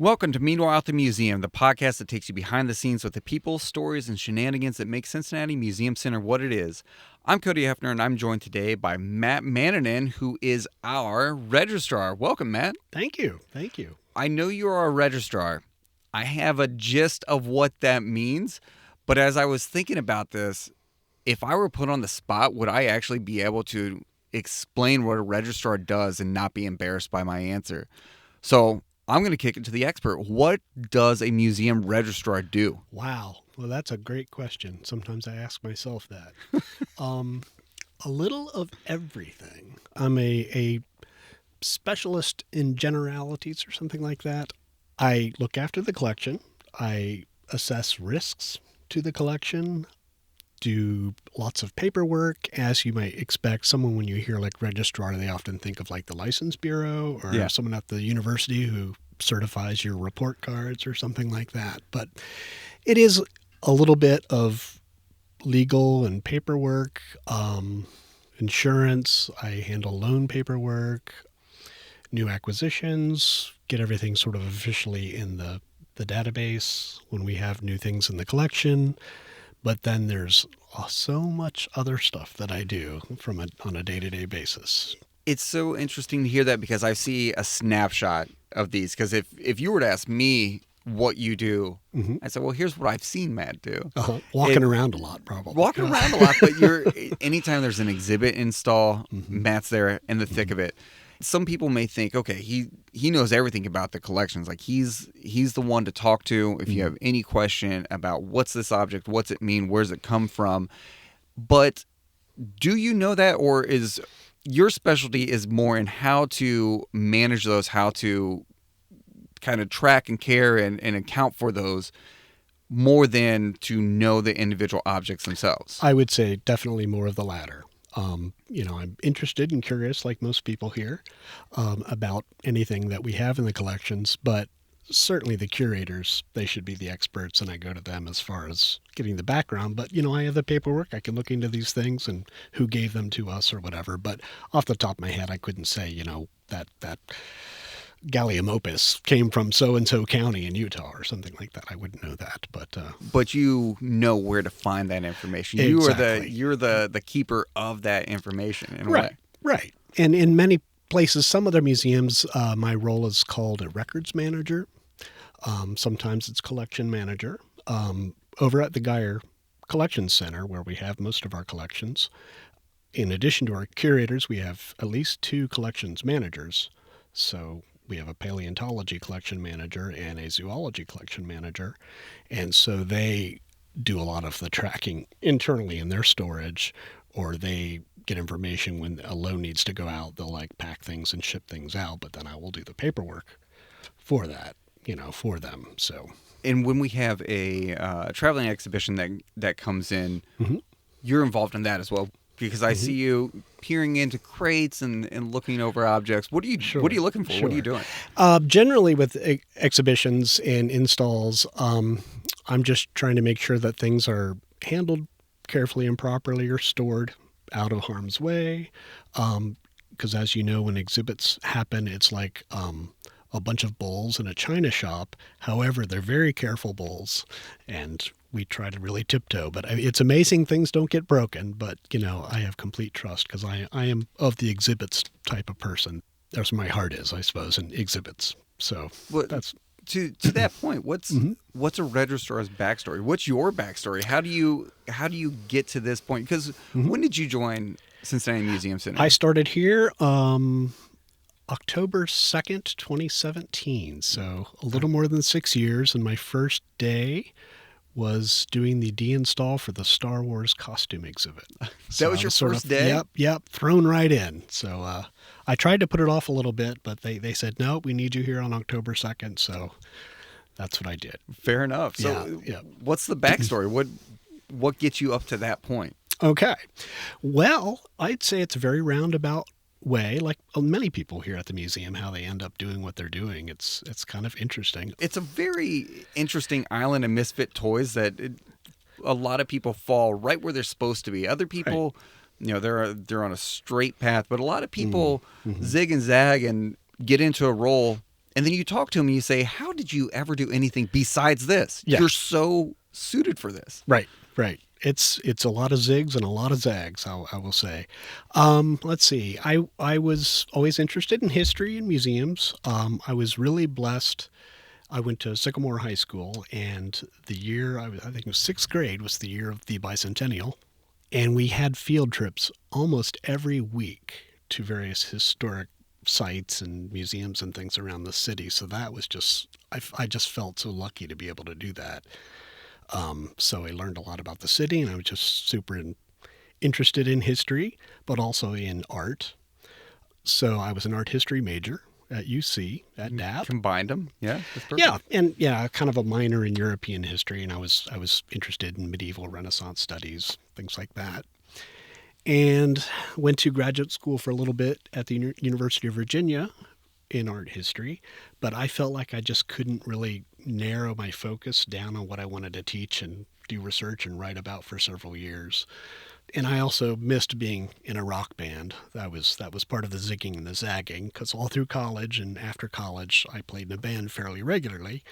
Welcome to Meanwhile at the Museum, the podcast that takes you behind the scenes with the people, stories, and shenanigans that make Cincinnati Museum Center what it is. I'm Cody Hefner, and I'm joined today by Maat Manninen, who is our Registrar. Welcome, Matt. Thank you. Thank you. I know you are a Registrar. I have a gist of what that means, but as I was thinking about this, if I were put on the spot, would I actually be able to explain what a Registrar does and not be embarrassed by my answer? So I'm going to kick it to the expert. What does a museum registrar do? Wow. Well, that's a great question. Sometimes I ask myself that. A little of everything. I'm a specialist in generalities or something like that. I look after the collection. I assess risks to the collection, do lots of paperwork. As you might expect, someone, when you hear like registrar, they often think of like the license bureau or someone at the university who certifies your report cards or something like that. But it is a little bit of legal and paperwork, insurance. I handle loan paperwork, new acquisitions, get everything sort of officially in the database when we have new things in the collection. But then there's so much other stuff that I do on a day-to-day basis. It's so interesting to hear that because I see a snapshot of these. Because if you were to ask me what you do, I'd say, well, here's what I've seen Matt do. Walking around a lot, probably. Walking around a lot, but anytime there's an exhibit install, Matt's there in the thick of it. Some people may think, okay, he knows everything about the collections. Like he's the one to talk to if you have any question about what's this object, what's it mean, where's it come from. But do you know that, or is your specialty is more in how to manage those, how to kind of track and care and account for those more than to know the individual objects themselves? I would say definitely more of the latter. I'm interested and curious, like most people here, about anything that we have in the collections, but certainly the curators, they should be the experts, and I go to them as far as getting the background. But, I have the paperwork. I can look into these things and who gave them to us or whatever. But off the top of my head, I couldn't say, that gallium opus came from so-and-so county in Utah or something like that. I wouldn't know that, but you know where to find that information. Exactly. You're the keeper of that information in a way. Right. And in many places, some other museums, my role is called a records manager. Sometimes it's collection manager. Over at the Geyer Collection Center, where we have most of our collections, in addition to our curators, we have at least 2 collections managers. So we have a paleontology collection manager and a zoology collection manager. And so they do a lot of the tracking internally in their storage, or they get information when a loan needs to go out. They'll pack things and ship things out, but then I will do the paperwork for that, for them. So, and when we have a traveling exhibition that comes in, you're involved in that as well. Because I see you peering into crates and looking over objects. What are you looking for? Sure. What are you doing? Generally with exhibitions and installs, I'm just trying to make sure that things are handled carefully and properly or stored out of harm's way. Because as you know, when exhibits happen, it's like a bunch of bowls in a china shop. However, they're very careful bowls, and we try to really tiptoe. But it's amazing things don't get broken. But, I have complete trust because I am of the exhibits type of person. That's where my heart is, I suppose, in exhibits. So that's... To that point, what's a registrar's backstory? What's your backstory? How do you get to this point? Because when did you join Cincinnati Museum Center? I started here October 2nd, 2017. So a little more than 6 years. And my first day was doing the de-install for the Star Wars costume exhibit. That was your first day? Yep, thrown right in. So I tried to put it off a little bit, but they said, no, we need you here on October 2nd. So that's what I did. Fair enough. So what's the backstory? What gets you up to that point? Okay. Well, I'd say it's a very roundabout way, like many people here at the museum, how they end up doing what they're doing. It's kind of interesting. It's a very interesting island of misfit toys that a lot of people fall right where they're supposed to be. Other people, they're on a straight path, but a lot of people zig and zag and get into a role And then you talk to him and you say, how did you ever do anything besides this? Yeah. You're so suited for this. Right. It's a lot of zigs and a lot of zags, I will say. Let's see. I was always interested in history and museums. I was really blessed. I went to Sycamore High School, and the year, I think it was sixth grade, was the year of the bicentennial. And we had field trips almost every week to various historic sites and museums and things around the city. So that was just, I just felt so lucky to be able to do that. So I learned a lot about the city, and I was just super interested in history, but also in art. So I was an art history major at UC at DAP. Combined them. Yeah. That's perfect. Yeah, and yeah, kind of a minor in European history, and I was interested in medieval Renaissance studies, things like that. And went to graduate school for a little bit at the University of Virginia in art history, but I felt like I just couldn't really narrow my focus down on what I wanted to teach and do research and write about for several years. And I also missed being in a rock band. That was part of the zigging and the zagging, because all through college and after college, I played in a band fairly regularly,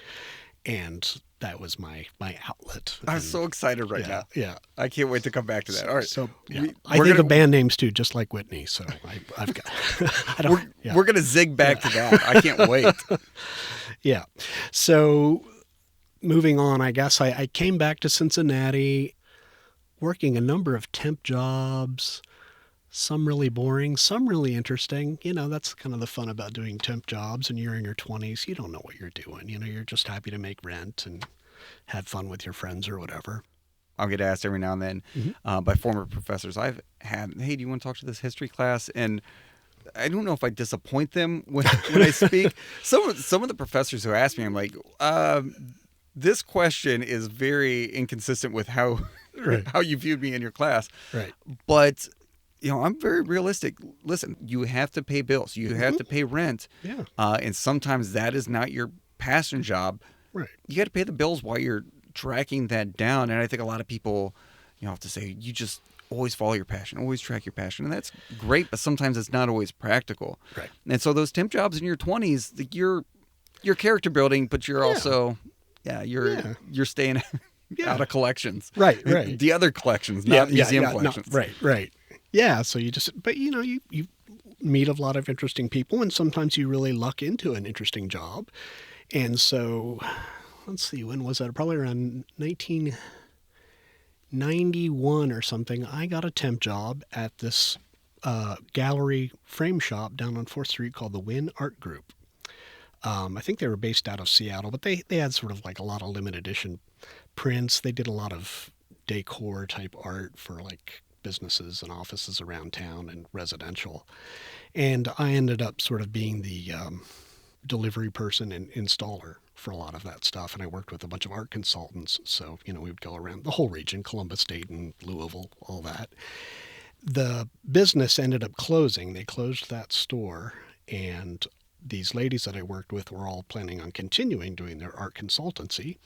and that was my outlet. I'm so excited right now. Yeah. I can't wait to come back to that. All right. So yeah. I think of band names too, just like Whitney. So I've got. We're gonna zig back to that. I can't wait. Yeah. So moving on, I guess I came back to Cincinnati, working a number of temp jobs. Some really boring, some really interesting. You know, that's kind of the fun about doing temp jobs. And you're in your 20s, you don't know what you're doing. You know, you're just happy to make rent and have fun with your friends or whatever. I'll get asked every now and then by former professors I've had, hey, do you want to talk to this history class? And I don't know if I disappoint them when I speak. Some of the professors who ask me, I'm like, this question is very inconsistent with how you viewed me in your class. Right. But you know, I'm very realistic. Listen, you have to pay bills. You have to pay rent. Yeah. And sometimes that is not your passion job. Right. You got to pay the bills while you're tracking that down. And I think a lot of people, you know, have to say, you just always follow your passion, always track your passion. And that's great, but sometimes it's not always practical. Right. And so those temp jobs in your 20s, you're character building, but you're also, you're staying out of collections. Right. The other collections, not museum collections. Right. Yeah, so but you know, you meet a lot of interesting people, and sometimes you really luck into an interesting job. And so, let's see, when was that? Probably around 1991 or something. I got a temp job at this gallery frame shop down on 4th Street called the Wynn Art Group. I think they were based out of Seattle, but they had sort of like a lot of limited edition prints. They did a lot of decor type art for like businesses and offices around town and residential. And I ended up sort of being the delivery person and installer for a lot of that stuff. And I worked with a bunch of art consultants. So, you know, we would go around the whole region, Columbus, Dayton, Louisville, all that. The business ended up closing. They closed that store, and these ladies that I worked with were all planning on continuing doing their art consultancy.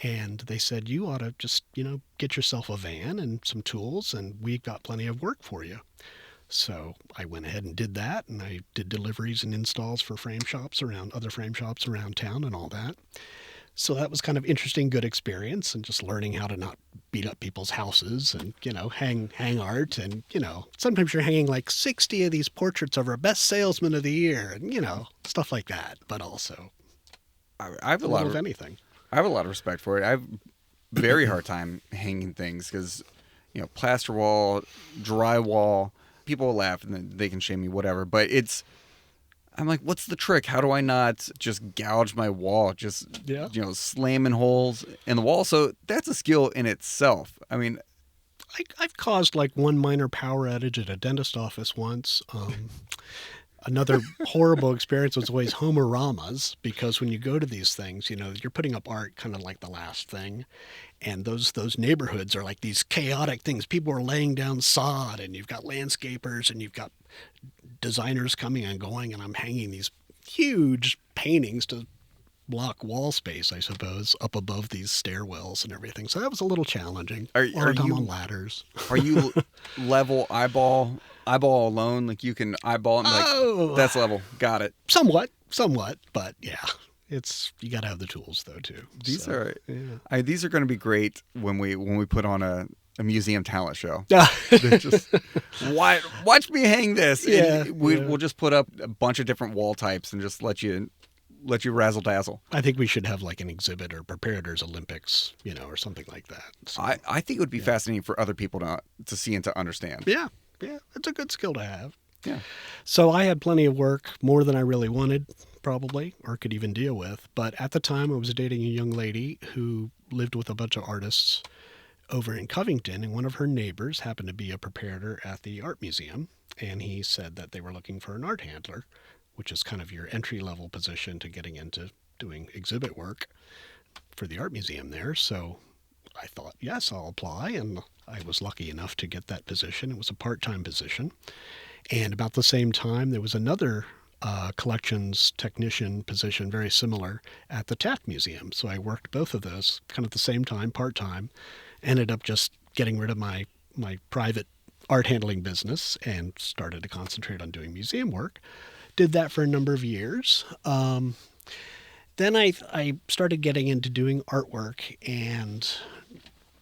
And they said, you ought to just, you know, get yourself a van and some tools, and we've got plenty of work for you. So I went ahead and did that, and I did deliveries and installs for other frame shops around town and all that. So that was kind of interesting, good experience, and just learning how to not beat up people's houses and, you know, hang art. And, you know, sometimes you're hanging like 60 of these portraits of our best salesman of the year and, you know, stuff like that. But also, I have a lot of anything. I have a lot of respect for it. I have a very hard time hanging things because, you know, plaster wall, drywall, people will laugh and they can shame me, whatever. But I'm like, what's the trick? How do I not just gouge my wall? Just, you know, slamming holes in the wall. So that's a skill in itself. I mean, I've caused like one minor power outage at a dentist office once. Another horrible experience was always Homoramas, because when you go to these things, you know, you're putting up art kind of like the last thing. And those neighborhoods are like these chaotic things. People are laying down sod, and you've got landscapers, and you've got designers coming and going, and I'm hanging these huge paintings to block wall space, I suppose, up above these stairwells and everything. So that was a little challenging. Are you on ladders? Are you level eyeball eyeball alone, like you can eyeball it and like that's level. Got it. Somewhat, but yeah. You got to have the tools though too. These are going to be great when we put on a museum talent show. Just watch me hang this. Yeah, we'll just put up a bunch of different wall types and just let you razzle dazzle. I think we should have like an exhibit or Prepareders Olympics, or something like that. So, I think it would be fascinating for other people to see and to understand. Yeah, it's a good skill to have. Yeah. So I had plenty of work, more than I really wanted, probably, or could even deal with. But at the time, I was dating a young lady who lived with a bunch of artists over in Covington, and one of her neighbors happened to be a preparator at the art museum, and he said that they were looking for an art handler, which is kind of your entry-level position to getting into doing exhibit work for the art museum there. So I thought, yes, I'll apply, and I was lucky enough to get that position. It was a part-time position. And about the same time, there was another collections technician position, very similar, at the Taft Museum. So I worked both of those kind of at the same time, part-time. Ended up just getting rid of my private art handling business and started to concentrate on doing museum work. Did that for a number of years. Then I started getting into doing artwork and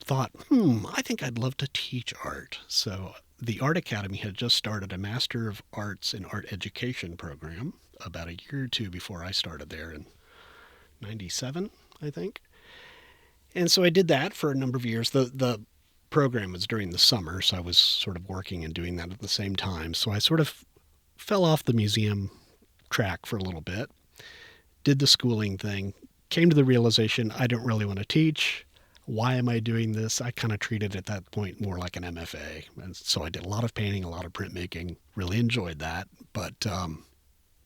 thought, I think I'd love to teach art. So the Art Academy had just started a Master of Arts in Art Education program about a year or two before I started there in 97, I think. And so I did that for a number of years. The program was during the summer, so I was sort of working and doing that at the same time. So I sort of fell off the museum track for a little bit, did the schooling thing, came to the realization I don't really want to teach. Why am I doing this? I kind of treated it at that point more like an MFA. And so I did a lot of painting, a lot of printmaking, really enjoyed that. But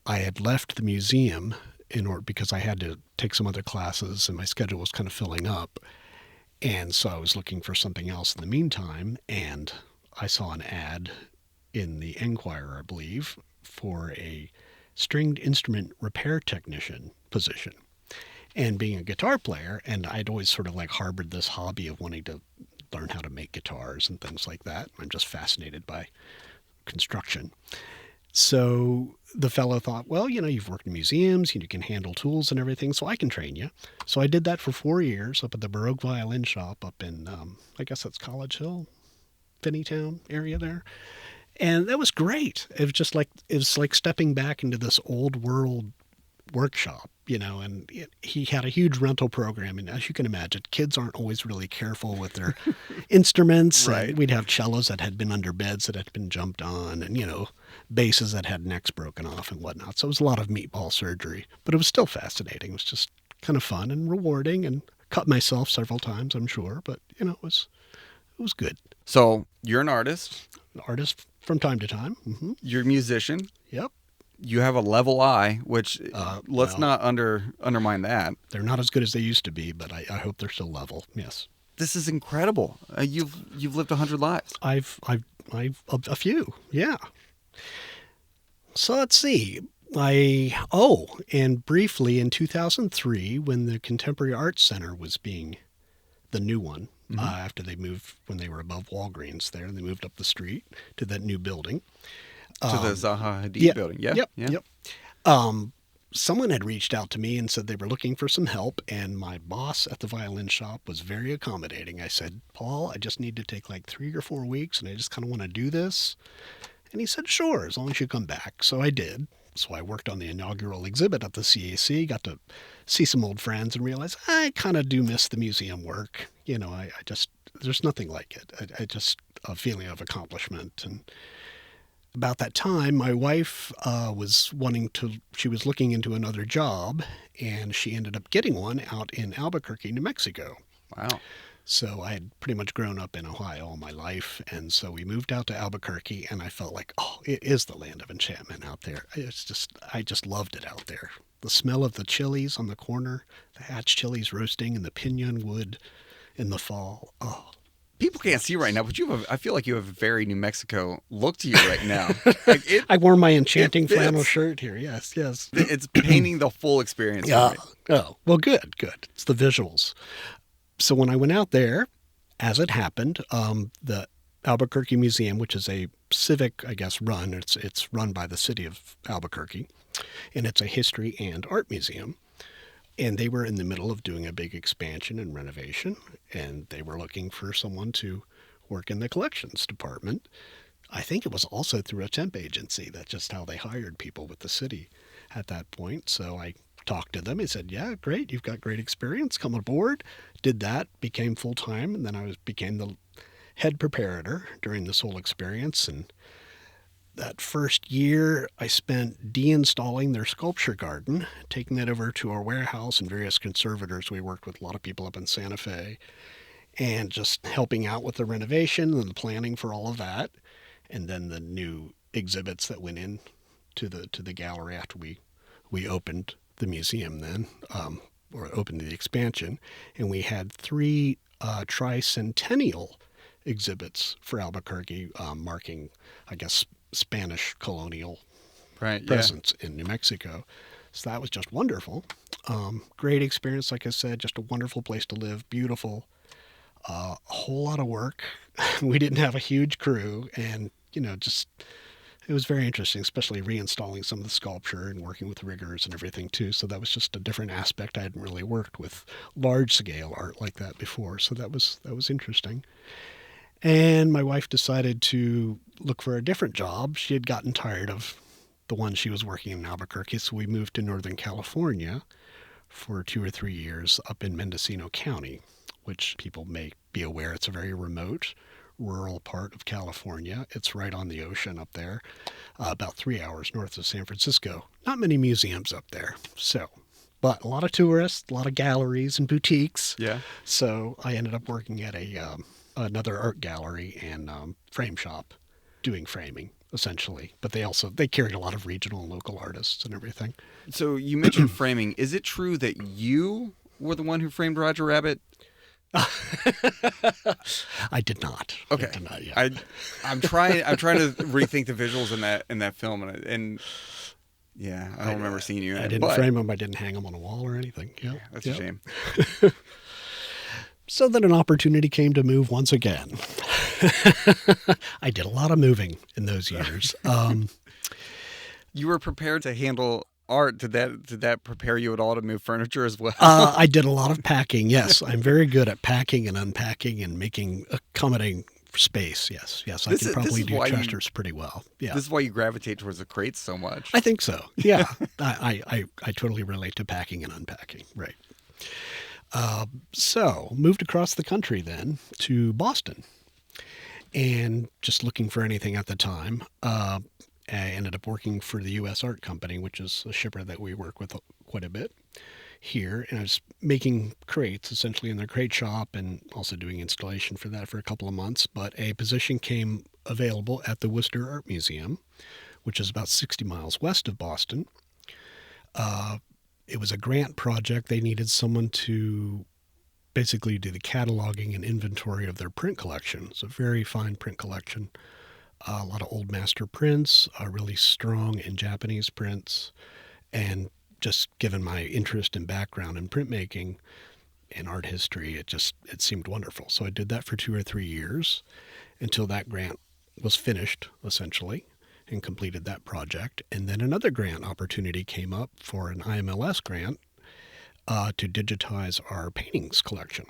I had left the museum because I had to take some other classes and my schedule was kind of filling up. And so I was looking for something else in the meantime. And I saw an ad in the Enquirer, I believe, for a stringed instrument repair technician position. And being a guitar player, and I'd always sort of like harbored this hobby of wanting to learn how to make guitars and things like that. I'm just fascinated by construction. So the fellow thought, well, you've worked in museums, you can handle tools and everything, so I can train you. So I did that for 4 years up at the Baroque Violin Shop up in, I guess that's College Hill, Finneytown area there. And that was great. It was like stepping back into this old world workshop, and he had a huge rental program. And as you can imagine, kids aren't always really careful with their instruments. Right. And we'd have cellos that had been under beds that had been jumped on and, basses that had necks broken off and whatnot. So it was a lot of meatball surgery, but it was still fascinating. It was just kind of fun and rewarding, and cut myself several times, I'm sure, but it was good. So you're an artist. An artist from time to time. Mm-hmm. You're a musician. Yep. You have a level eye, which let's not undermine that. They're not as good as they used to be, but I hope they're still level. Yes. This is incredible. You've lived 100 lives. I've a few. Yeah. So let's see. And briefly in 2003, when the Contemporary Arts Center was being the new one, after they moved, when they were above Walgreens there, they moved up the street to that new building. To the Zaha Hadid building. Yeah. Yep. Someone had reached out to me and said they were looking for some help, and my boss at the violin shop was very accommodating. I said, Paul, I just need to take like 3 or 4 weeks, and I just kind of want to do this. And he said, sure, as long as you come back. So I did. So I worked on the inaugural exhibit at the CAC, got to see some old friends and realized I kind of do miss the museum work. I just, there's nothing like it. I just, a feeling of accomplishment. And about that time, my wife she was looking into another job, and she ended up getting one out in Albuquerque, New Mexico. Wow. So I had pretty much grown up in Ohio all my life, and so we moved out to Albuquerque, and I felt like, it is the land of enchantment out there. I just loved it out there. The smell of the chilies on the corner, the hatch chilies roasting in the pinon wood in the fall. Oh. People can't see right now, but I feel like you have a very New Mexico look to you right now. I wore my enchanting flannel shirt here. Yes. It's painting the full experience. Yeah. Oh, well, good. It's the visuals. So when I went out there, as it happened, the Albuquerque Museum, which is a civic, I guess, run. It's run by the city of Albuquerque, and it's a history and art museum. And they were in the middle of doing a big expansion and renovation, and they were looking for someone to work in the collections department. I think it was also through a temp agency. That's just how they hired people with the city at that point. So I talked to them. He said, yeah, great. You've got great experience. Come aboard. Did that, became full-time, and then became the head preparator during this whole experience. And that first year, I spent deinstalling their sculpture garden, taking that over to our warehouse and various conservators. We worked with a lot of people up in Santa Fe, and just helping out with the renovation and the planning for all of that. And then the new exhibits that went in to the gallery after we opened the museum then, or opened the expansion. And we had 3 tricentennial exhibits for Albuquerque, marking, I guess, Spanish colonial presence in New Mexico. So that was just wonderful. Great experience, like I said, just a wonderful place to live, beautiful. A whole lot of work. We didn't have a huge crew, and just it was very interesting, especially reinstalling some of the sculpture and working with riggers and everything too. So that was just a different aspect. I hadn't really worked with large scale art like that before, so that was interesting. And my wife decided to look for a different job. She had gotten tired of the one she was working in Albuquerque, so we moved to Northern California for 2 or 3 years up in Mendocino County, which people may be aware it's a very remote, rural part of California. It's right on the ocean up there, about 3 hours north of San Francisco. Not many museums up there, but a lot of tourists, a lot of galleries and boutiques. Yeah. So I ended up working at another art gallery and frame shop, doing framing essentially. But they carried a lot of regional and local artists and everything. So you mentioned framing. Is it true that you were the one who framed Roger Rabbit? I did not. Okay. I did not yet. I'm trying to rethink the visuals in that film, and yeah, I don't remember seeing you in it. I didn't frame them. I didn't hang them on a wall or anything. Yeah, that's a shame. So then an opportunity came to move once again. I did a lot of moving in those years. You were prepared to handle art. Did that prepare you at all to move furniture as well? I did a lot of packing. Yes, I'm very good at packing and unpacking and making accommodating space. Yes, I can probably do Chester's pretty well. Yeah, this is why you gravitate towards the crates so much. I think so. Yeah, I totally relate to packing and unpacking. Right. So moved across the country then to Boston, and just looking for anything at the time. I ended up working for the U.S. Art Company, which is a shipper that we work with quite a bit here. And I was making crates essentially in their crate shop and also doing installation for that for a couple of months. But a position came available at the Worcester Art Museum, which is about 60 miles west of Boston. It was a grant project. They needed someone to basically do the cataloging and inventory of their print collection. It's a very fine print collection. A lot of old master prints, really strong in Japanese prints, and just given my interest and background in printmaking and art history, it seemed wonderful. So I did that for 2 or 3 years until that grant was finished, essentially, and completed that project. And then another grant opportunity came up for an IMLS grant to digitize our paintings collection.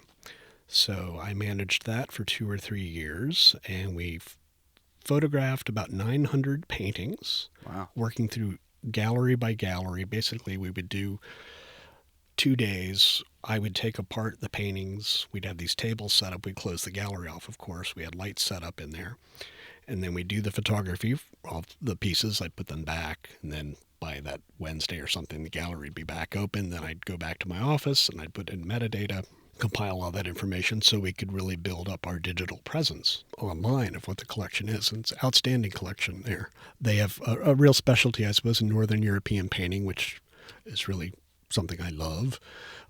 So I managed that for 2 or 3 years, and we photographed about 900 paintings. Wow. Working through gallery by gallery. Basically, we would do 2 days. I would take apart the paintings. We'd have these tables set up. We'd close the gallery off, of course. We had lights set up in there. And then we'd do the photography of the pieces. I'd put them back. And then by that Wednesday or something, the gallery would be back open. Then I'd go back to my office and I'd put in metadata, compile all that information so we could really build up our digital presence online of what the collection is. And it's an outstanding collection there. They have a real specialty, I suppose, in Northern European painting, which is really something I love.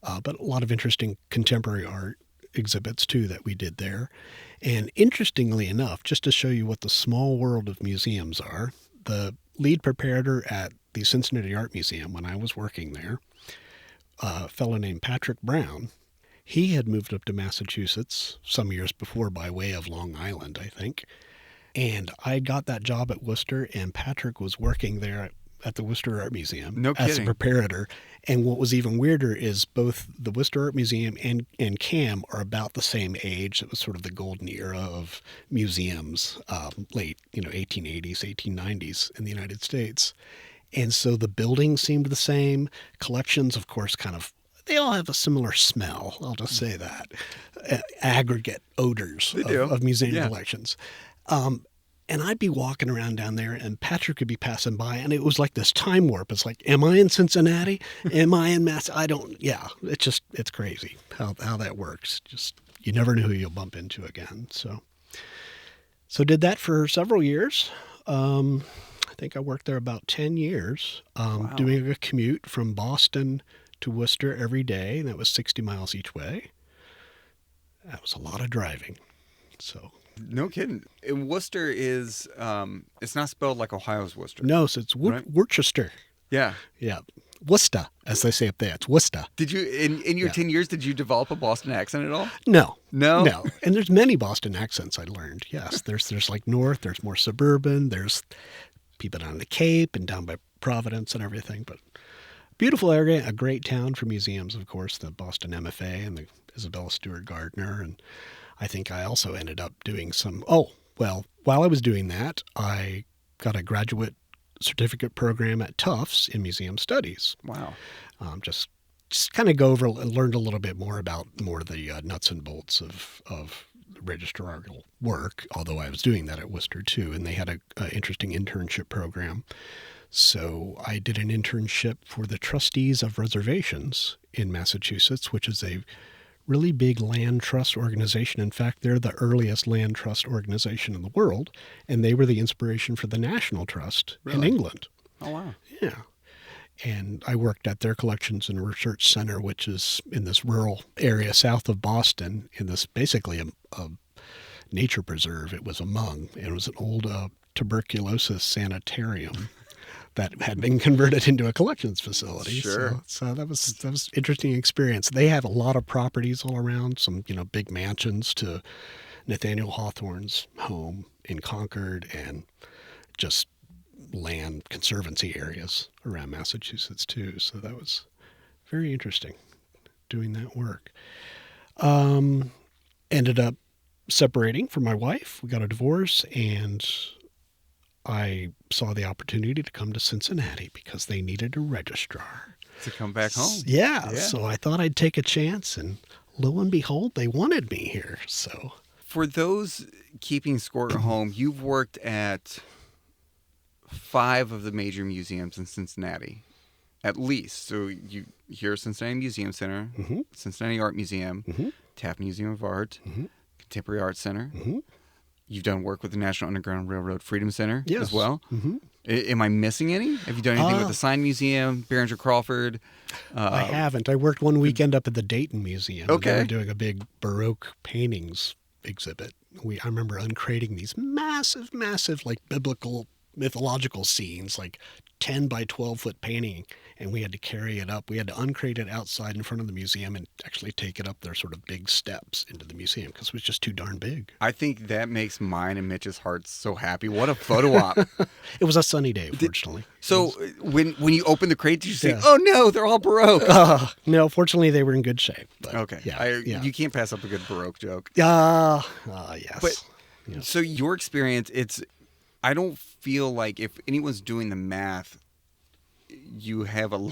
But a lot of interesting contemporary art exhibits, too, that we did there. And interestingly enough, just to show you what the small world of museums are, the lead preparator at the Cincinnati Art Museum, when I was working there, a fellow named Patrick Brown, He had moved up to Massachusetts some years before by way of Long Island, I think. And I got that job at Worcester, and Patrick was working there at the Worcester Art Museum No as a kidding. preparator. And what was even weirder is both the Worcester Art Museum and CAM are about the same age. It was sort of the golden era of museums, late 1880s, 1890s in the United States. And so the buildings seemed the same. Collections, of course, they all have a similar smell. I'll just say that. Aggregate odors of museum collections. And I'd be walking around down there, and Patrick would be passing by, and it was like this time warp. It's like, am I in Cincinnati? Am I in Mass? It's crazy how that works. Just, you never know who you'll bump into again. So did that for several years. I think I worked there about 10 years, doing a commute from Boston to Worcester every day. And that was 60 miles each way. That was a lot of driving. So. No kidding. And Worcester is, it's not spelled like Ohio's Worcester. No, so it's Worcester. Yeah. Yeah. Worcester, as they say up there. It's Worcester. Did you, in your 10 years, did you develop a Boston accent at all? No. No? No. And there's many Boston accents I learned. Yes. There's like north, there's more suburban, there's people down the Cape and down by Providence and everything. But beautiful area, a great town for museums, of course, the Boston MFA and the Isabella Stewart Gardner. And I think I also ended up doing while I was doing that, I got a graduate certificate program at Tufts in museum studies. Wow. Just kind of go over and learned a little bit more about the nuts and bolts of registrarial work, although I was doing that at Worcester too, and they had an interesting internship program. So I did an internship for the Trustees of Reservations in Massachusetts, which is a really big land trust organization. In fact, they're the earliest land trust organization in the world, and they were the inspiration for the National Trust in England. Oh, wow. Yeah. And I worked at their collections and research center, which is in this rural area south of Boston, in this basically a nature preserve. It was it was an old tuberculosis sanitarium that had been converted into a collections facility. Sure. So that was an interesting experience. They had a lot of properties all around, some big mansions to Nathaniel Hawthorne's home in Concord, and just land conservancy areas around Massachusetts too. So that was very interesting doing that work. Ended up separating from my wife. We got a divorce, and I saw the opportunity to come to Cincinnati because they needed a registrar. To come back home. Yeah. So I thought I'd take a chance, and lo and behold, they wanted me here. So for those keeping score at home, you've worked at 5 of the major museums in Cincinnati, at least. So you're Cincinnati Museum Center, Cincinnati Art Museum, Taft Museum of Art, Contemporary Art Center. You've done work with the National Underground Railroad Freedom Center as well. Am I missing any? Have you done anything with the Sign Museum, Behringer Crawford? I haven't. I worked one weekend up at the Dayton Museum. Okay. They were doing a big Baroque paintings exhibit. I remember uncrating these massive, like biblical mythological scenes, like 10 by 12 foot painting, and we had to carry it up. We had to uncrate it outside in front of the museum and actually take it up their sort of big steps into the museum because it was just too darn big. I think that makes mine and Mitch's hearts so happy. What a photo op. It was a sunny day, fortunately. So when you open the crate, did you say, oh no, they're all Baroque? No, fortunately they were in good shape. But okay. You can't pass up a good Baroque joke. Yes. But so your experience, I don't feel like if anyone's doing the math, you have a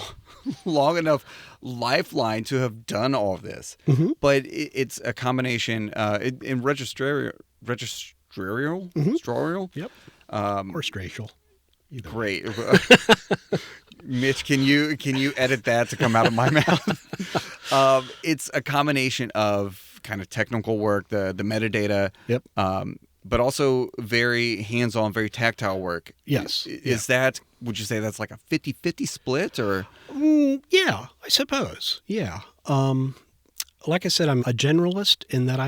long enough lifeline to have done all of this. But it's a combination in registrarial. Yep. Or stracial. Great. Mitch, can you edit that to come out of my mouth? It's a combination of kind of technical work, the metadata. Yep. But also very hands-on, very tactile work. Yes. Would you say that's like a 50-50 split or? Yeah, I suppose. Yeah. Like I said, I'm a generalist in that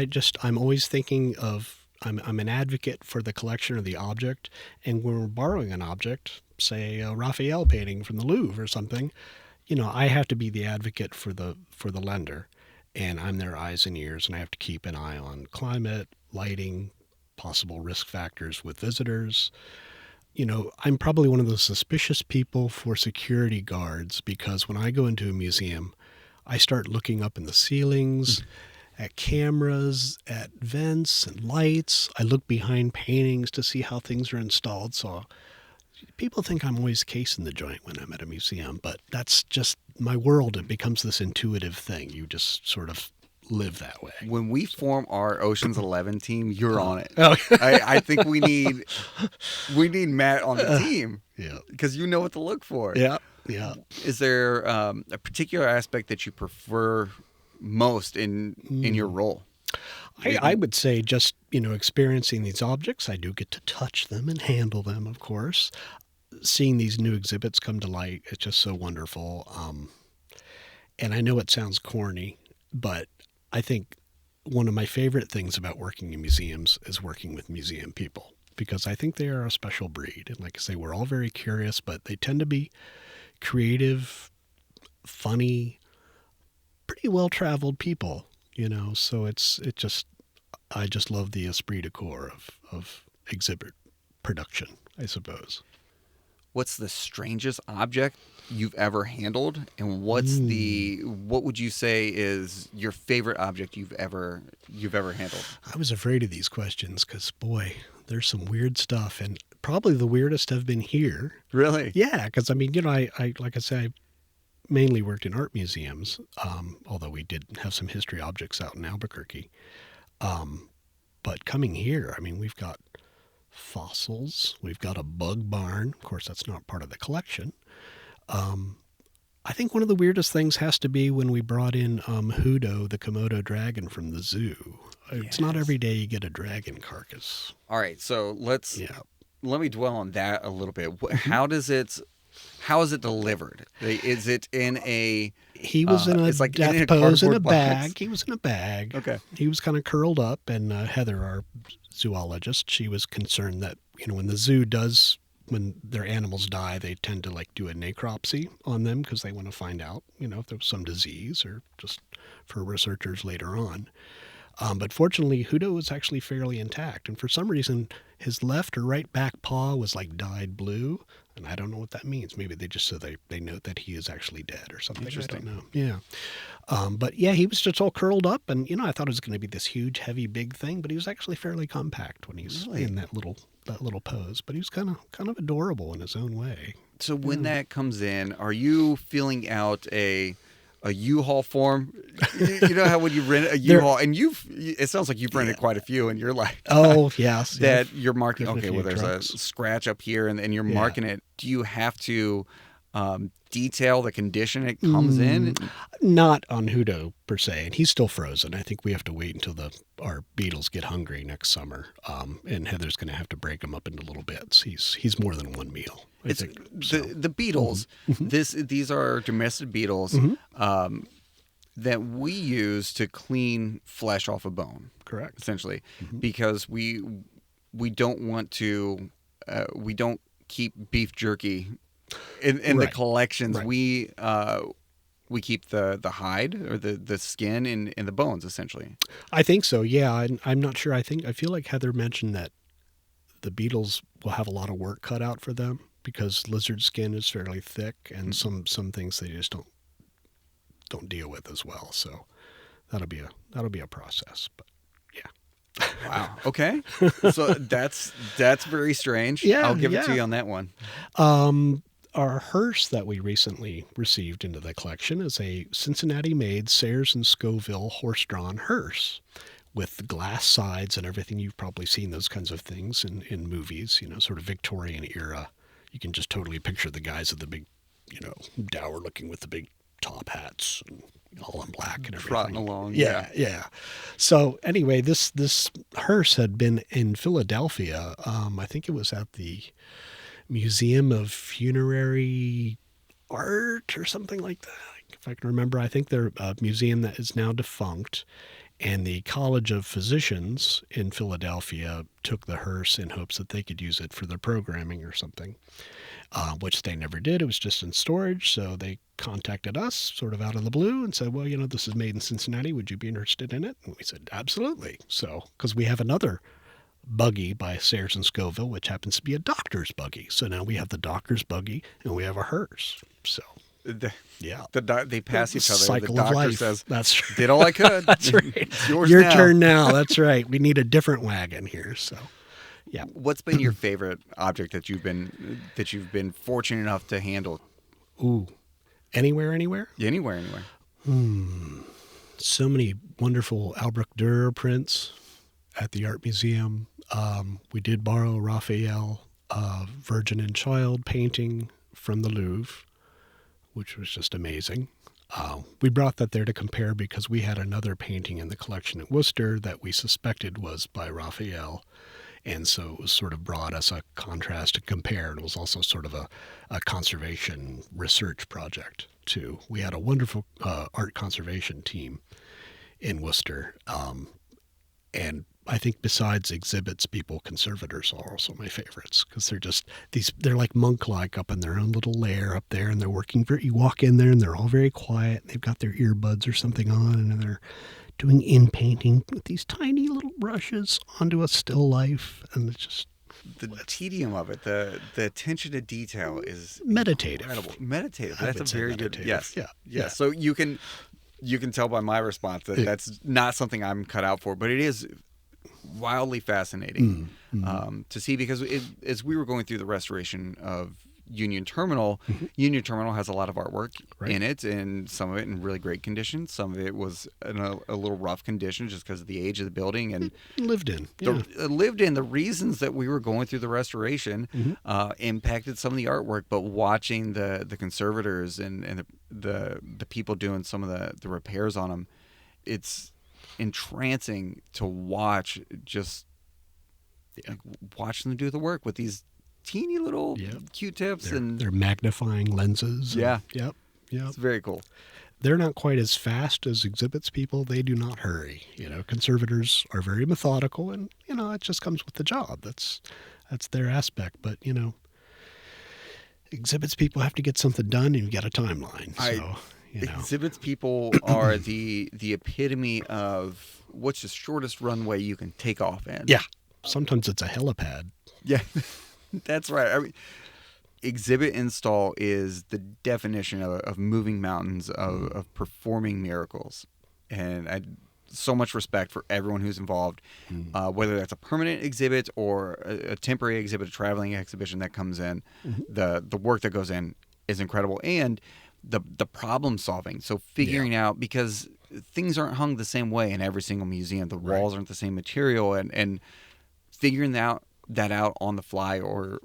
I'm always thinking of, I'm an advocate for the collection or the object. And when we're borrowing an object, say a Raphael painting from the Louvre or something, I have to be the advocate for the lender. and I'm their eyes and ears, and I have to keep an eye on climate, lighting, possible risk factors with visitors. I'm probably one of those suspicious people for security guards, because when I go into a museum, I start looking up in the ceilings at cameras, at vents and lights. I look behind paintings to see how things are installed. So people think I'm always casing the joint when I'm at a museum, but that's just my world. It becomes this intuitive thing. You just sort of live that way. When we form our Ocean's 11 team, you're on it. Okay. I think we need Matt on the team. Yeah. Because you know what to look for. Yeah. Yeah. Is there a particular aspect that you prefer most in your role? I would say just, experiencing these objects. I do get to touch them and handle them, of course. Seeing these new exhibits come to light, it's just so wonderful. And I know it sounds corny, but I think one of my favorite things about working in museums is working with museum people, because I think they are a special breed. And like I say, we're all very curious, but they tend to be creative, funny, pretty well-traveled people, so I just love the esprit de corps of exhibit production, I suppose. What's the strangest object you've ever handled, and what would you say is your favorite object you've ever handled? I was afraid of these questions because, boy, there's some weird stuff, and probably the weirdest have been here. Really? Yeah, because I like I say, I mainly worked in art museums, although we did have some history objects out in Albuquerque. But coming here, we've got fossils, we've got a bug barn. Of course, that's not part of the collection. I think one of the weirdest things has to be when we brought in Hudo, the Komodo dragon from the zoo. Yes. It's not every day you get a dragon carcass. All right, so let me dwell on that a little bit. How is it delivered? Is it in a... He was in a death pose in a bag. Box? He was in a bag. Okay. He was kind of curled up, and Heather, our zoologist, she was concerned that, when the zoo does, when their animals die, they tend to do a necropsy on them because they want to find out, if there was some disease, or just for researchers later on. But fortunately, Hudo was actually fairly intact, and for some reason, his left or right back paw was dyed blue. And I don't know what that means. Maybe they just so they note that he is actually dead or something. Interesting. I don't know. Yeah. But yeah, he was just all curled up, and I thought it was going to be this huge, heavy, big thing, but he was actually fairly compact when he's in that little pose. But he was kind of adorable in his own way. So when that comes in, are you filling out a U-Haul form? You know how when you rent a U-Haul, and it sounds like you've rented quite a few, and you're like, oh yes, that you're marking. Okay, well, there's a scratch up here, and you're marking it. Do you have to detail the condition it comes in? Not on Hudo per se, and he's still frozen. I think we have to wait until our beetles get hungry next summer, and Heather's going to have to break them up into little bits. He's more than one meal. I think. So. The beetles. Mm-hmm. These are domestic beetles that we use to clean flesh off a bone. Correct. Essentially, because we don't want to we don't keep beef jerky in the collections. Right. We keep the hide or the skin in the bones, essentially. I think so. Yeah, I'm not sure. I feel like Heather mentioned that the beetles will have a lot of work cut out for them, because lizard skin is fairly thick, and some things they just don't deal with as well. So that'll be a process. But yeah. Wow. Okay. So that's very strange. Yeah. I'll give it to you on that one. Our hearse that we recently received into the collection is a Cincinnati-made Sayers and Scoville horse-drawn hearse with glass sides and everything. You've probably seen those kinds of things in movies, sort of Victorian era. You can just totally picture the guys with the big, dour looking with the big top hats and all in black and everything. Trotting along. Yeah. So anyway, this hearse had been in Philadelphia. I think it was at the Museum of Funerary Art or something like that, if I can remember. I think they're a museum that is now defunct. And the College of Physicians in Philadelphia took the hearse in hopes that they could use it for their programming or something, which they never did. It was just in storage. So they contacted us sort of out of the blue and said, well, this is made in Cincinnati. Would you be interested in it? And we said, absolutely. So, because we have another buggy by Sayers and Scoville, which happens to be a doctor's buggy. So now we have the doctor's buggy and we have a hearse. So yeah, they pass each other. Cycle the doctor of life. says, "That's right. Did all I could." That's right. It's yours Your now. turn now. That's right. We need a different wagon here. So, yeah. What's been your favorite object that you've been fortunate enough to handle? Ooh, anywhere. Anywhere. So many wonderful Albrecht Dürer prints at the art museum. We did borrow Raphael Virgin and Child painting from the Louvre, which was just amazing. We brought that there to compare because we had another painting in the collection at Worcester that we suspected was by Raphael. And so it was sort of brought as a contrast to compare. And it was also sort of a conservation research project, too. We had a wonderful art conservation team in Worcester. And I think besides exhibits, people, conservators are also my favorites because they're like monk-like up in their own little lair up there, and they're working you walk in there and they're all very quiet. They've got their earbuds or something on, and they're doing in-painting with these tiny little brushes onto a still life, and it's just the tedium of it, the attention to detail is meditative. Incredible. Meditative. That's a very good. Yes. Yeah. So you can tell by my response that that's not something I'm cut out for, but it is wildly fascinating to see because as we were going through the restoration of Union Terminal, Union Terminal has a lot of artwork in it, and some of it in really great condition. Some of it was in a little rough condition just because of the age of the building and lived in. The reasons that we were going through the restoration impacted some of the artwork, but watching the conservators and the people doing some of the repairs on them, it's entrancing to watch watching them do the work with these teeny little Q-tips and they're magnifying lenses. Yep. It's very cool. They're not quite as fast as exhibits people. They do not hurry. Conservators are very methodical, and it just comes with the job. That's their aspect. But exhibits people have to get something done, and you get a timeline. So exhibits people are the epitome of what's the shortest runway you can take off in. Yeah. Sometimes it's a helipad. Yeah. That's right. I mean, exhibit install is the definition of moving mountains, of performing miracles. And I so much respect for everyone who's involved, whether that's a permanent exhibit or a temporary exhibit, a traveling exhibition that comes in. The work that goes in is incredible. And the problem solving. So figuring out, because things aren't hung the same way in every single museum. The walls aren't the same material. And figuring that out on the fly or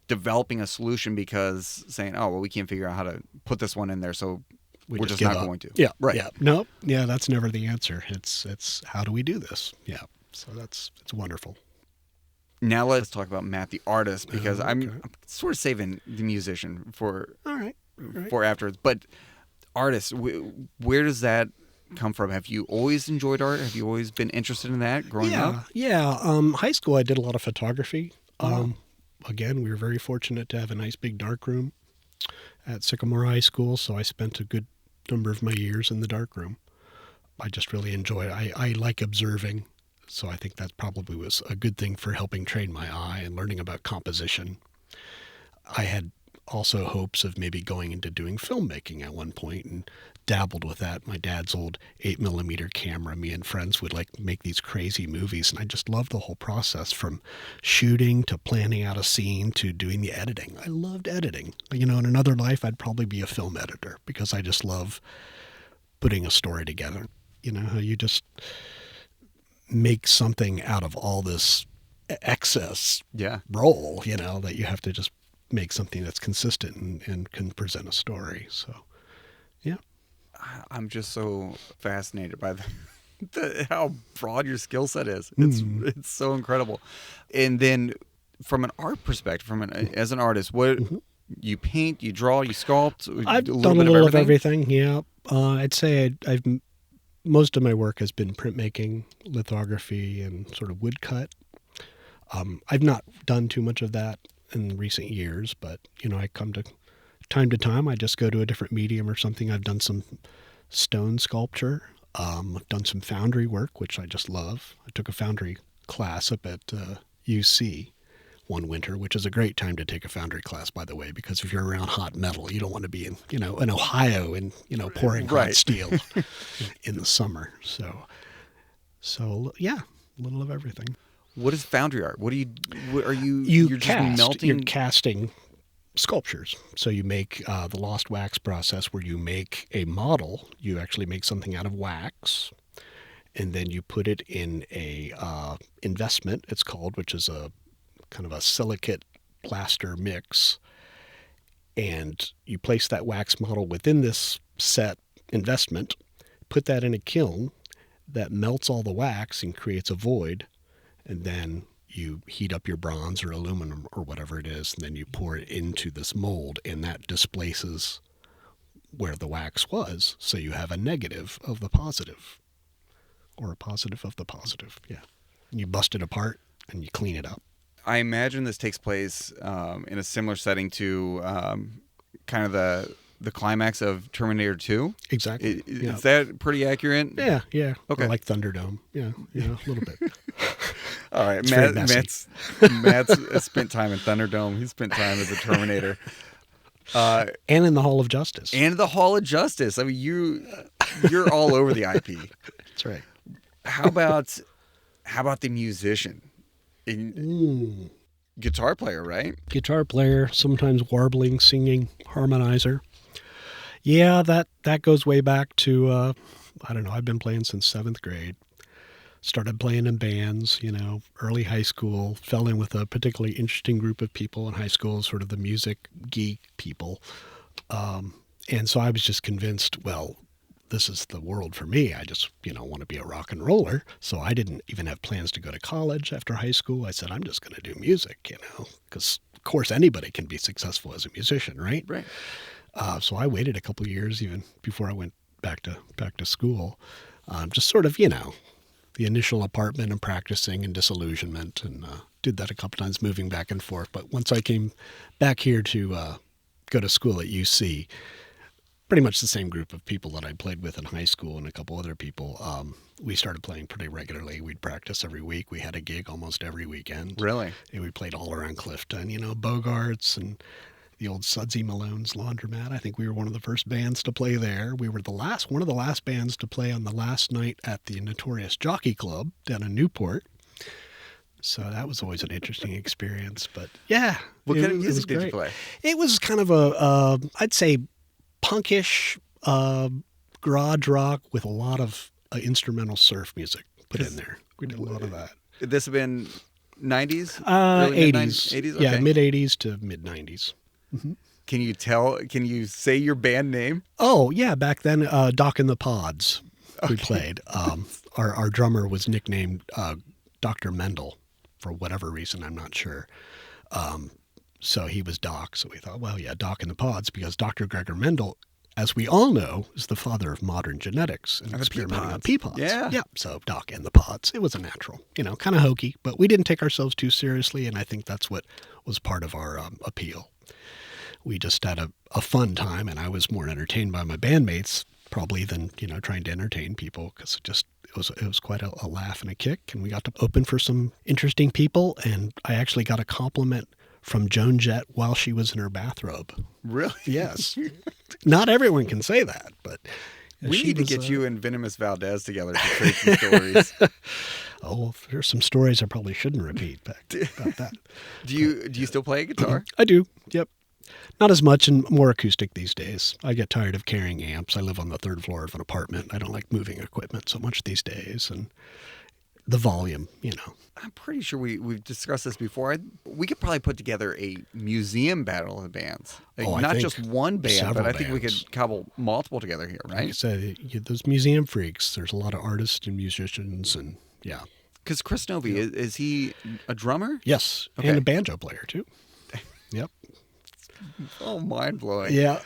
developing a solution because saying, oh, well, we can't figure out how to put this one in there, so we're just not going to. Yeah. Right. Yeah. No. Yeah, that's never the answer. It's how do we do this? Yeah. So it's wonderful. Now let's talk about Matt the artist, because I'm sort of saving the musician for afterwards. But artist, where does that come from? Have you always enjoyed art? Have you always been interested in that growing up? Yeah. High school, I did a lot of photography. Again, we were very fortunate to have a nice big darkroom at Sycamore High School, so I spent a good number of my years in the darkroom. I just really enjoy it. I like observing, so I think that probably was a good thing for helping train my eye and learning about composition. I had also hopes of maybe going into doing filmmaking at one point and dabbled with that. My dad's old 8mm camera, me and friends would make these crazy movies, and I just loved the whole process from shooting to planning out a scene to doing the editing. I loved editing. In another life, I'd probably be a film editor because I just love putting a story together. How you just make something out of all this excess role, that you have to just make something that's consistent and can present a story. So, yeah. I'm just so fascinated by how broad your skill set is. It's so incredible. And then from an art perspective, as an artist, what you paint, you draw, you sculpt? I've done a little of everything. Yeah. I'd say I've most of my work has been printmaking, lithography, and sort of woodcut. I've not done too much of that in recent years, but I come to time, I just go to a different medium or something. I've done some stone sculpture. I've done some foundry work, which I just love. I took a foundry class up at UC one winter, which is a great time to take a foundry class, by the way, because if you're around hot metal, you don't want to be in Ohio and pouring hot steel in the summer. So yeah, a little of everything. What is foundry art? What are you? You're just melting. You're casting sculptures. So you make the lost wax process, where you make a model. You actually make something out of wax, and then you put it in a investment, it's called, which is a kind of a silicate plaster mix. And you place that wax model within this set investment, put that in a kiln that melts all the wax and creates a void. And then you heat up your bronze or aluminum or whatever it is, and then you pour it into this mold, and that displaces where the wax was. So you have a negative of the positive, or a positive of the positive. Yeah. And you bust it apart and you clean it up. I imagine this takes place in a similar setting to kind of the climax of Terminator 2. Exactly. Is that pretty accurate? Yeah. Okay. Or like Thunderdome. Yeah, a little bit. All right. Matt's spent time in Thunderdome. He spent time as a Terminator. And in the Hall of Justice. And the Hall of Justice. I mean, you're all over the IP. That's right. How about the musician? Guitar player, right? Guitar player, sometimes warbling, singing, harmonizer. Yeah, that goes way back to, I don't know, I've been playing since 7th grade. Started playing in bands, early high school, fell in with a particularly interesting group of people in high school, sort of the music geek people. And so I was just convinced, well, this is the world for me. I just, want to be a rock and roller. So I didn't even have plans to go to college after high school. I said, I'm just going to do music, because of course anybody can be successful as a musician, right? Right. So I waited a couple of years even before I went back to school. Just sort of, the initial apartment and practicing and disillusionment, and did that a couple times, moving back and forth. But once I came back here to go to school at UC, pretty much the same group of people that I played with in high school and a couple other people, we started playing pretty regularly. We'd practice every week. We had a gig almost every weekend. Really? And we played all around Clifton, Bogarts and the old Sudsy Malone's Laundromat. I think we were one of the first bands to play there. We were one of the last bands to play on the last night at the notorious Jockey Club down in Newport. So that was always an interesting experience. But yeah. What kind of music did you play? It was kind of I'd say, punkish garage rock with a lot of instrumental surf music put in there. We did a lot of that. This have been 90s? 80s. 80s? Okay. Yeah, mid-80s to mid-90s. Mm-hmm. Can you say your band name? Oh, yeah. Back then, Doc and the Pods, we played. Our drummer was nicknamed Dr. Mendel for whatever reason. I'm not sure. So he was Doc. So we thought, well, yeah, Doc and the Pods, because Dr. Gregor Mendel, as we all know, is the father of modern genetics and experimenting on pea pods. Yeah. So Doc and the Pods. It was a natural, kind of hokey, but we didn't take ourselves too seriously, and I think that's what was part of our appeal. We just had a fun time, and I was more entertained by my bandmates probably than trying to entertain people, because it was quite a laugh and a kick, and we got to open for some interesting people, and I actually got a compliment from Joan Jett while she was in her bathrobe. Really? Yes. Not everyone can say that, but we need to get you and Venomous Valdez together to trade some stories. Oh, there's some stories I probably shouldn't repeat about that. Do you still play guitar? I do. Yep. Not as much, and more acoustic these days. I get tired of carrying amps. I live on the 3rd floor of an apartment. I don't like moving equipment so much these days, and the volume, I'm pretty sure we've discussed this before. We could probably put together a museum battle of the bands. Not just one band, but I think we could cobble multiple together here, right? Like I said, those museum freaks, there's a lot of artists and musicians, and yeah. Because Chris Novi, is he a drummer? Yes, okay. and a banjo player too. Yep. Oh, mind blowing. Yeah.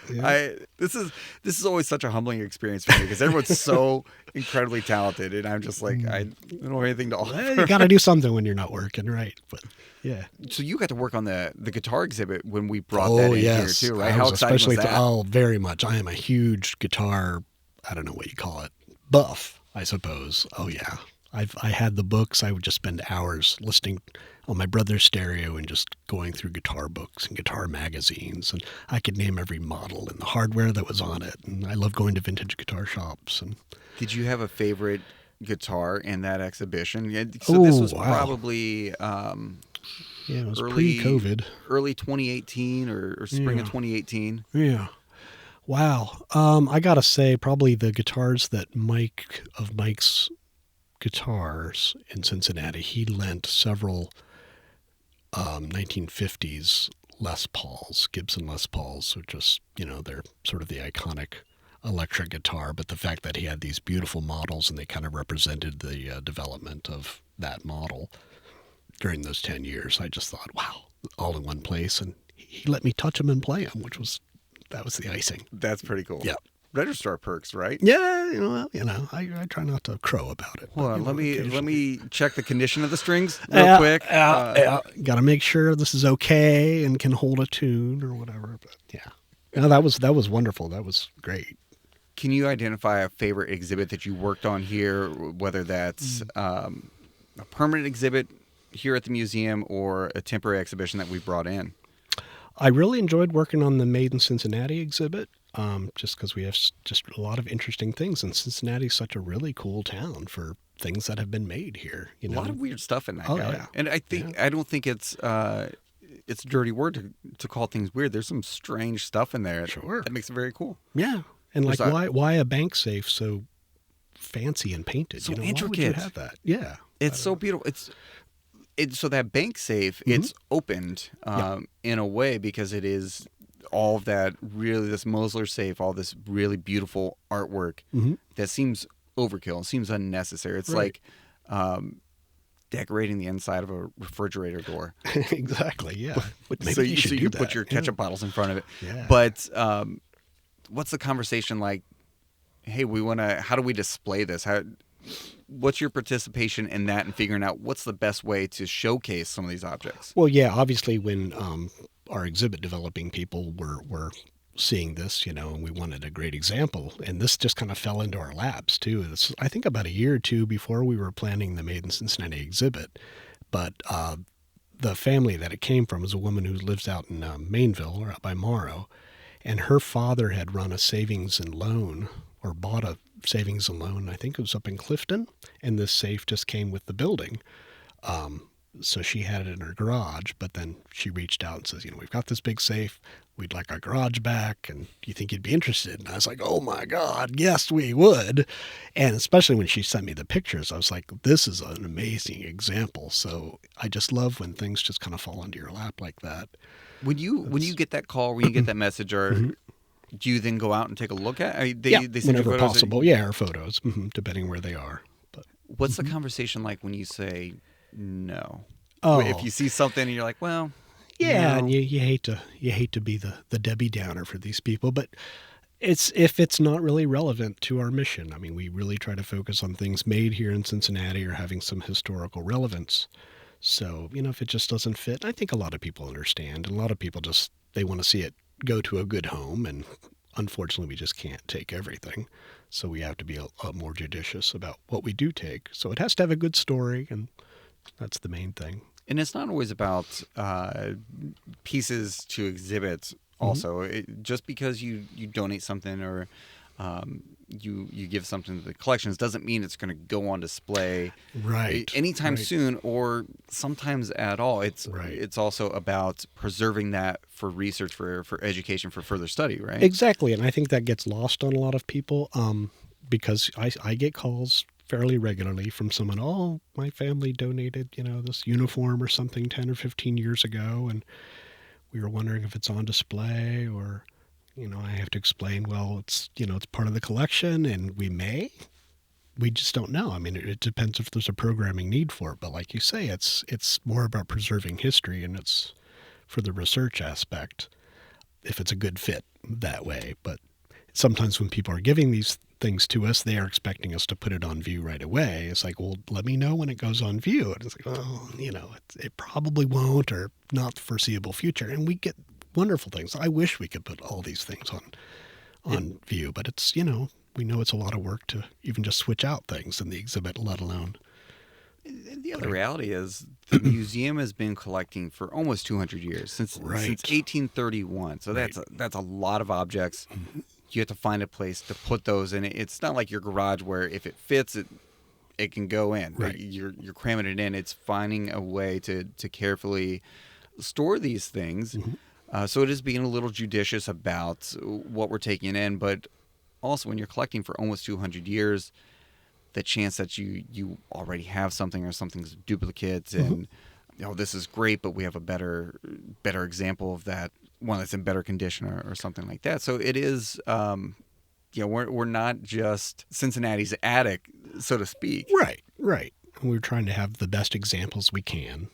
This is always such a humbling experience for me because everyone's so incredibly talented, and I'm just like I don't have anything to offer. Well, you got to do something when you're not working, right? But yeah. So you got to work on the guitar exhibit when we brought that in here too, right? How exciting was that? Oh, very much. I am a huge guitar, I don't know what you call it, buff, I suppose. Oh yeah. I had the books. I would just spend hours listening on my brother's stereo and just going through guitar books and guitar magazines. And I could name every model and the hardware that was on it. And I love going to vintage guitar shops. And did you have a favorite guitar in that exhibition? Yeah, so this was probably it was pre-COVID. Early 2018 or spring of 2018. Yeah. Wow. I got to say probably the guitars that Mike's Guitars in Cincinnati, he lent several 1950s Les Pauls, Gibson Les Pauls, which just, they're sort of the iconic electric guitar, but the fact that he had these beautiful models and they kind of represented the development of that model during those 10 years, I just thought, wow, all in one place. And he let me touch them and play them, that was the icing. That's pretty cool. Yeah. Registrar perks, right? Yeah, I try not to crow about it. Hold on, let me check the condition of the strings real quick. Got to make sure this is okay and can hold a tune or whatever. But yeah, no, that was wonderful. That was great. Can you identify a favorite exhibit that you worked on here, whether that's a permanent exhibit here at the museum or a temporary exhibition that we brought in? I really enjoyed working on the Made in Cincinnati exhibit. Just because we have just a lot of interesting things, and Cincinnati is such a really cool town for things that have been made here. A lot of weird stuff in that. Yeah. And I don't think it's a dirty word to call things weird. There's some strange stuff in there. Sure, that makes it very cool. Yeah, and why a bank safe so fancy and painted? So intricate. Why would you have that? Yeah, it's so beautiful. It's so that bank safe. It's opened in a way because it is. All of that, really, this Mosler safe, all this really beautiful artwork that seems overkill, it seems unnecessary. It's like decorating the inside of a refrigerator door. Exactly, yeah. So you put your ketchup bottles in front of it. Yeah. But what's the conversation like? Hey, how do we display this? What's your participation in that and figuring out what's the best way to showcase some of these objects? Well, yeah, obviously when our exhibit developing people were seeing this, and we wanted a great example. And this just kind of fell into our laps, too. I think about a year or two before we were planning the Made in Cincinnati exhibit. But the family that it came from is a woman who lives out in Maineville or out by Morrow. And her father had run a savings and loan or bought a savings and loan. I think it was up in Clifton. And this safe just came with the building. So she had it in her garage, but then she reached out and says, we've got this big safe. We'd like our garage back. And do you think you'd be interested? And I was like, oh my God, yes, we would. And especially when she sent me the pictures, I was like, this is an amazing example. So I just love when things just kind of fall into your lap like that. When you get that call, when you get that message, or do you then go out and take a look at it? They send whenever you photos possible. Or photos, depending where they are. But what's the conversation like when you say no? Oh. If you see something and you're like, well, yeah, no. And you hate to be the Debbie Downer for these people, but if it's not really relevant to our mission. I mean, we really try to focus on things made here in Cincinnati or having some historical relevance. So, if it just doesn't fit, I think a lot of people understand, and a lot of people they want to see it go to a good home, and unfortunately we just can't take everything. So we have to be a more judicious about what we do take. So it has to have a good story, and that's the main thing. And it's not always about pieces to exhibit also. Just because you donate something or you give something to the collections doesn't mean it's going to go on display anytime soon or sometimes at all. It's also about preserving that for research, for education, for further study, right? Exactly. And I think that gets lost on a lot of people because I get calls fairly regularly from someone, oh, my family donated, this uniform or something 10 or 15 years ago, and we were wondering if it's on display, or, I have to explain, well, it's part of the collection, and we just don't know. I mean, it depends if there's a programming need for it, but like you say, it's more about preserving history, and it's for the research aspect. if it's a good fit that way. But sometimes when people are giving these things to us, they are expecting us to put it on view right away. It's like, well, let me know when it goes on view. And it's like, well, it probably won't, or not the foreseeable future. And we get wonderful things. I wish we could put all these things on view, but it's, we know it's a lot of work to even just switch out things in the exhibit, let alone. The other reality is the museum has been collecting for almost 200 years, since 1831. So that's a lot of objects. Mm-hmm. You have to find a place to put those in. It's not like your garage where if it fits, it can go in. Right. You're cramming it in. It's finding a way to carefully store these things. Mm-hmm. So it is being a little judicious about what we're taking in. But also, when you're collecting for almost 200 years, the chance that you already have something or something's duplicate and this is great, but we have a better example of that, one that's in better condition or something like that. So it is, we're not just Cincinnati's attic, so to speak. Right. We're trying to have the best examples we can,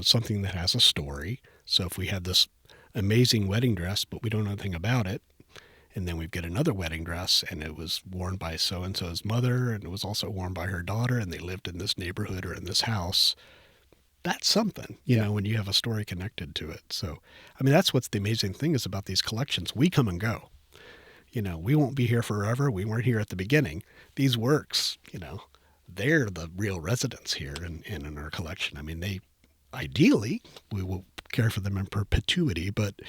something that has a story. So if we had this amazing wedding dress, but we don't know anything about it, and then we get another wedding dress, and it was worn by so-and-so's mother, and it was also worn by her daughter, and they lived in this neighborhood or in this house. That's something, when you have a story connected to it. So, that's what's the amazing thing is about these collections. We come and go. We won't be here forever. We weren't here at the beginning. These works, they're the real residents here in our collection. Ideally, we will care for them in perpetuity, but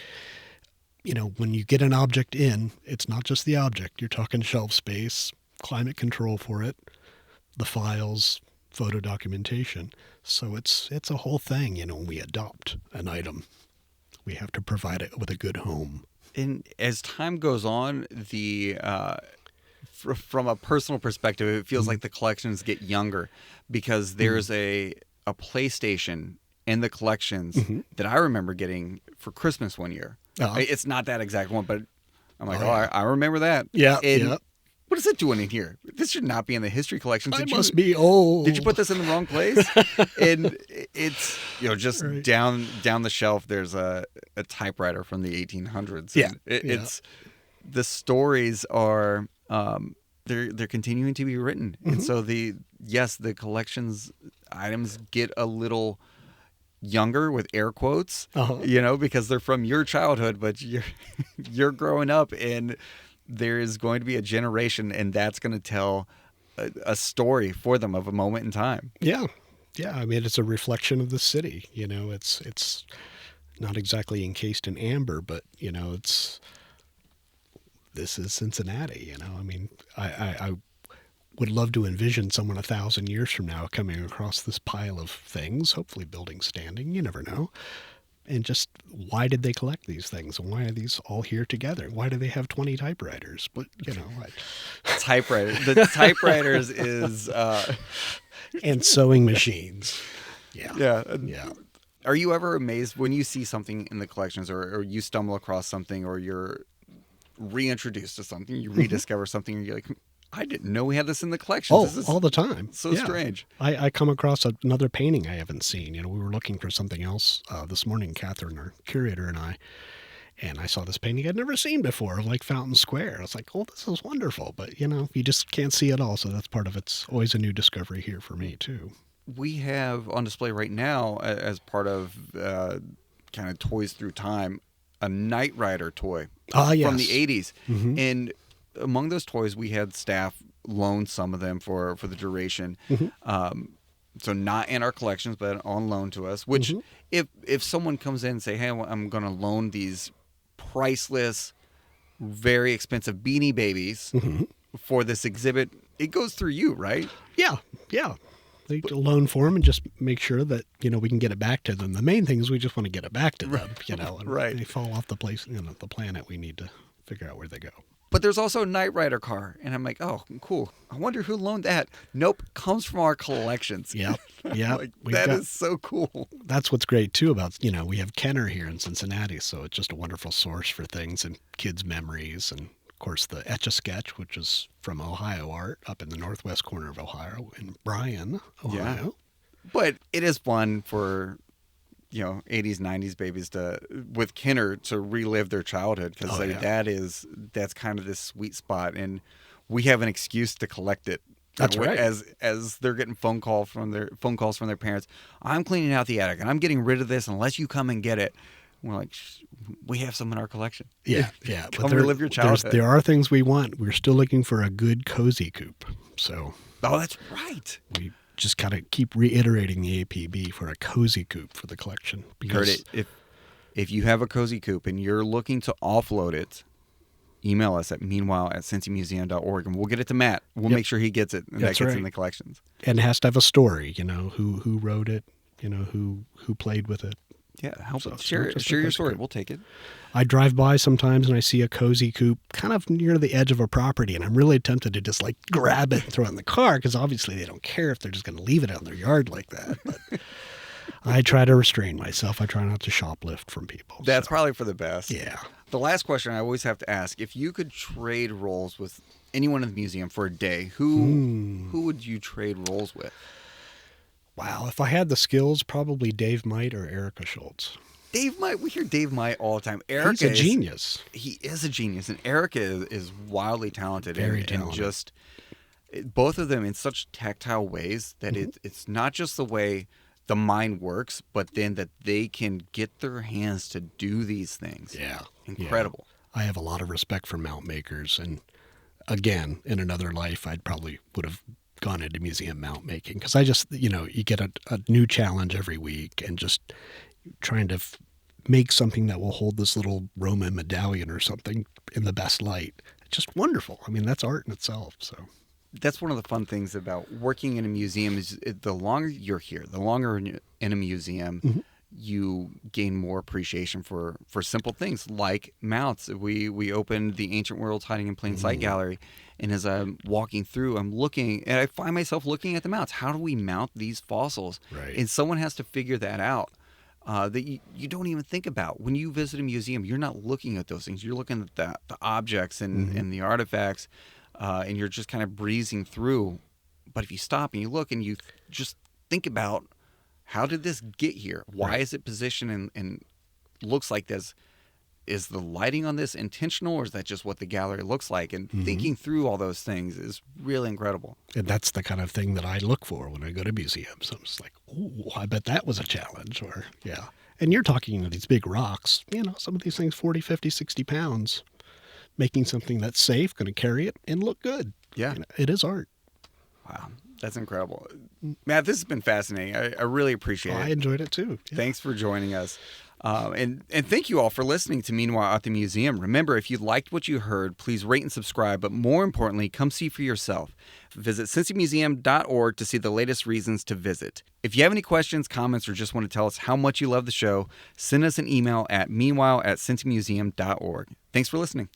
when you get an object in, it's not just the object. You're talking shelf space, climate control for it, the files, photo documentation. So it's a whole thing, when we adopt an item, we have to provide it with a good home. And as time goes on, from a personal perspective, it feels like the collections get younger because there's a PlayStation in the collections that I remember getting for Christmas one year. It's not that exact one, but I'm like, I remember that. Yeah. What is it doing in here? This should not be in the history collection. Must be old. Did you put this in the wrong place? And it's just down the shelf. There's a typewriter from the 1800s. Yeah. It's the stories are they're continuing to be written, and so the collections items get a little younger with air quotes, because they're from your childhood, but you're growing up, and there is going to be a generation, and that's going to tell a story for them of a moment in time. Yeah. It's a reflection of the city. It's not exactly encased in amber, but this is Cincinnati. I would love to envision someone 1,000 years from now coming across this pile of things, hopefully buildings standing, you never know. And just, why did they collect these things? And why are these all here together? Why do they have 20 typewriters? But, Typewriters. The typewriters is... and sewing machines. Yeah. Are you ever amazed when you see something in the collections or you stumble across something or you're reintroduced to something, you rediscover something, and you're like... I didn't know we had this in the collection. All the time. So strange. I come across another painting I haven't seen. We were looking for something else this morning, Catherine, our curator, and I saw this painting I'd never seen before, like Fountain Square. I was like, oh, this is wonderful. But, you just can't see it all. So that's part of it's always a new discovery here for me, too. We have on display right now, as part of kind of Toys Through Time, a Knight Rider toy yes. from the 80s. And among those toys, we had staff loan some of them for the duration. So not in our collections, but on loan to us, which if someone comes in and say, hey, I'm going to loan these priceless, very expensive Beanie Babies for this exhibit, it goes through you, right? Yeah. They loan for them and just make sure that, we can get it back to them. The main thing is we just want to get it back to them, and right. They fall off the the planet. We need to figure out where they go. But there's also a Knight Rider car. And I'm like, oh, cool. I wonder who loaned that. Nope. Comes from our collections. Yeah. That is so cool. That's what's great, too, about, we have Kenner here in Cincinnati. So it's just a wonderful source for things and kids' memories. And, of course, the Etch-a-Sketch, which is from Ohio Art up in the northwest corner of Ohio in Bryan, Ohio. Yeah. But it is fun for 80s, 90s babies with Kinner to relive their childhood because that's kind of this sweet spot, and we have an excuse to collect it. That's right. As they're getting phone calls from their parents, I'm cleaning out the attic and I'm getting rid of this unless you come and get it. We're like, we have some in our collection. Yeah. Come relive your childhood. There are things we want. We're still looking for a good cozy coop. So. Oh, that's right. We just kind of keep reiterating the APB for a cozy coop for the collection. Because if you have a cozy coop and you're looking to offload it, email us at meanwhile@cincymuseum.org and we'll get it to Matt. We'll make sure he gets it and that gets in the collections. And it has to have a story, who wrote it, who played with it. Yeah, share your story. We'll take it. I drive by sometimes and I see a cozy coop kind of near the edge of a property, and I'm really tempted to just grab it and throw it in the car because obviously they don't care if they're just going to leave it out in their yard like that. But I try to restrain myself. I try not to shoplift from people. That's probably for the best. Yeah. The last question I always have to ask: if you could trade roles with anyone in the museum for a day, who would you trade roles with? Wow, if I had the skills, probably Dave Might or Erica Schultz. Dave Might, we hear Dave Might all the time. He's a genius. He is a genius, and Erica is wildly talented. Very talented. And just both of them in such tactile ways that it's not just the way the mind works, but then that they can get their hands to do these things. Yeah. Incredible. Yeah. I have a lot of respect for mount makers, and again, in another life, I'd probably would have gone into museum mount making because I just, you get a new challenge every week, and just trying to make something that will hold this little Roman medallion or something in the best light. It's just wonderful. I mean, that's art in itself. So that's one of the fun things about working in a museum is the longer you're here, the longer in a museum, you gain more appreciation for simple things like mounts. We opened the Ancient Worlds Hiding in Plain Sight gallery, and as I'm walking through, I'm looking, and I find myself looking at the mounts. How do we mount these fossils? Right. And someone has to figure that out. That you don't even think about. When you visit a museum, you're not looking at those things. You're looking at the objects and the artifacts, and you're just kind of breezing through. But if you stop and you look and you just think about, how did this get here? Why is it positioned and looks like this? Is the lighting on this intentional, or is that just what the gallery looks like? And thinking through all those things is really incredible. And that's the kind of thing that I look for when I go to museums. I'm just like, ooh, I bet that was a challenge. Or, yeah. And you're talking these big rocks, some of these things 40, 50, 60 pounds, making something that's safe, going to carry it, and look good. Yeah. It is art. Wow. That's incredible. Matt, this has been fascinating. I really appreciate it. I enjoyed it too. Yeah. Thanks for joining us. And thank you all for listening to Meanwhile at the Museum. Remember, if you liked what you heard, please rate and subscribe, but more importantly, come see for yourself. Visit cincymuseum.org to see the latest reasons to visit. If you have any questions, comments, or just want to tell us how much you love the show, send us an email at meanwhile@cincymuseum.org. Thanks for listening.